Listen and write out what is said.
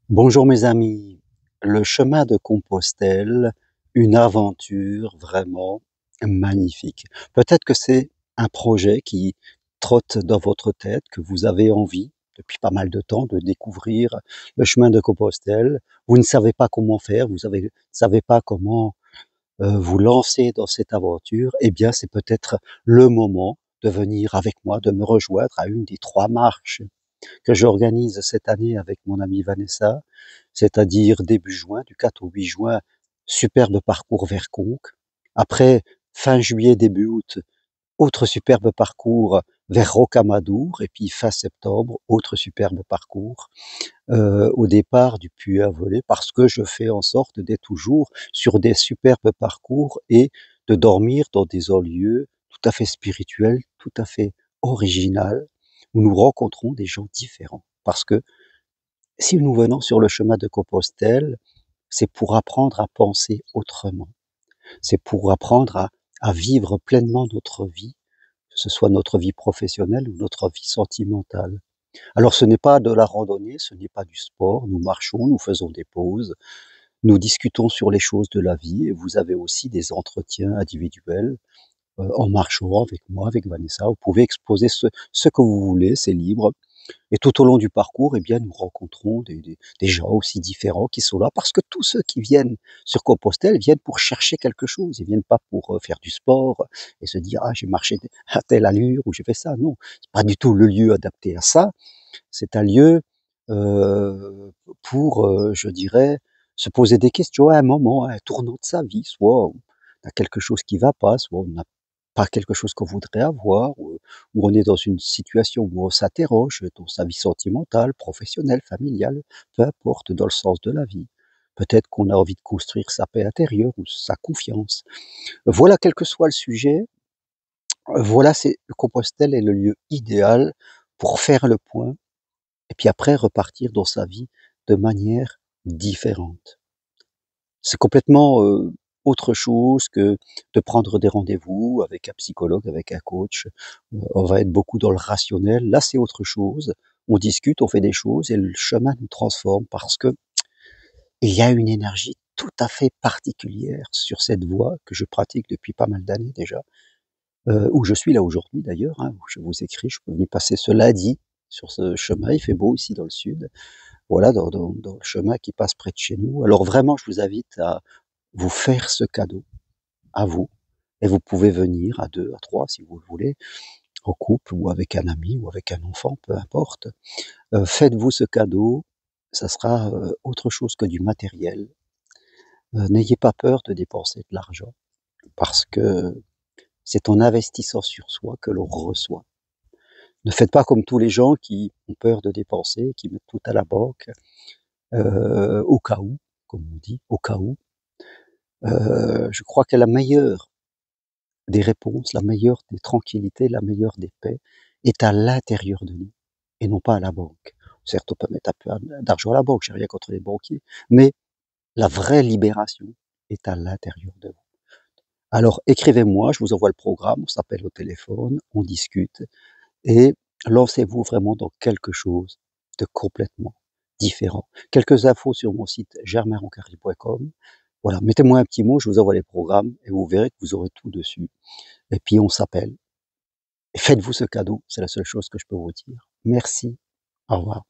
Bonjour mes amis, le chemin de Compostelle, une aventure vraiment magnifique. Peut-être que c'est un projet qui trotte dans votre tête, que vous avez envie depuis pas mal de temps de découvrir le chemin de Compostelle. Vous ne savez pas comment faire, vous ne savez pas comment vous lancer dans cette aventure. Eh bien, c'est peut-être le moment de venir avec moi, de me rejoindre à une des 3 marches que j'organise cette année avec mon amie Vanessa, c'est-à-dire début juin, du 4 au 8 juin, superbe parcours vers Conques. Après, fin juillet, début août, autre superbe parcours vers Rocamadour. Et puis fin septembre, autre superbe parcours au départ du Puy-en-Velay, parce que je fais en sorte d'être toujours sur des superbes parcours et de dormir dans des lieux tout à fait spirituels, tout à fait original, où nous rencontrons des gens différents. Parce que si nous venons sur le chemin de Compostelle, c'est pour apprendre à penser autrement. C'est pour apprendre à vivre pleinement notre vie, que ce soit notre vie professionnelle ou notre vie sentimentale. Alors ce n'est pas de la randonnée, ce n'est pas du sport, nous marchons, nous faisons des pauses, nous discutons sur les choses de la vie et vous avez aussi des entretiens individuels en marchant avec moi, avec Vanessa. Vous pouvez exposer ce que vous voulez, c'est libre. Et tout au long du parcours, eh bien, nous rencontrons des gens aussi différents qui sont là, parce que tous ceux qui viennent sur Compostelle viennent pour chercher quelque chose. Ils viennent pas pour faire du sport et se dire, ah, j'ai marché à telle allure ou j'ai fait ça. Non, c'est pas du tout le lieu adapté à ça. C'est un lieu pour, je dirais, se poser des questions à un moment, à un tournant de sa vie. Soit on a quelque chose qui va pas, soit on n'a pas quelque chose qu'on voudrait avoir, ou on est dans une situation où on s'interroge dans sa vie sentimentale, professionnelle, familiale, peu importe, dans le sens de la vie. Peut-être qu'on a envie de construire sa paix intérieure ou sa confiance. Voilà, quel que soit le sujet, voilà, c'est Compostelle est le lieu idéal pour faire le point et puis après repartir dans sa vie de manière différente. C'est complètement, autre chose que de prendre des rendez-vous avec un psychologue, avec un coach. On va être beaucoup dans le rationnel. Là, c'est autre chose. On discute, on fait des choses et le chemin nous transforme parce que il y a une énergie tout à fait particulière sur cette voie que je pratique depuis pas mal d'années déjà, où je suis là aujourd'hui d'ailleurs, hein, où je vous écris. Je suis venu passer ce lundi sur ce chemin. Il fait beau ici dans le sud. Voilà, dans le chemin qui passe près de chez nous. Alors vraiment, je vous invite à vous faire ce cadeau, à vous. Et vous pouvez venir à 2, à 3, si vous le voulez, en couple ou avec un ami ou avec un enfant, peu importe. Faites-vous ce cadeau, ça sera autre chose que du matériel. N'ayez pas peur de dépenser de l'argent, parce que c'est en investissant sur soi que l'on reçoit. Ne faites pas comme tous les gens qui ont peur de dépenser, qui mettent tout à la banque, au cas où, comme on dit, au cas où. Je crois que la meilleure des réponses, la meilleure des tranquillités, la meilleure des paix est à l'intérieur de nous et non pas à la banque. Certes, on peut mettre un peu d'argent à la banque, j'ai rien contre les banquiers, mais la vraie libération est à l'intérieur de vous. Alors écrivez-moi, je vous envoie le programme, on s'appelle au téléphone, on discute et lancez-vous vraiment dans quelque chose de complètement différent. Quelques infos sur mon site germainroncari.com. Voilà, mettez-moi un petit mot, je vous envoie les programmes et vous verrez que vous aurez tout dessus. Et puis on s'appelle. Et faites-vous ce cadeau, c'est la seule chose que je peux vous dire. Merci, au revoir.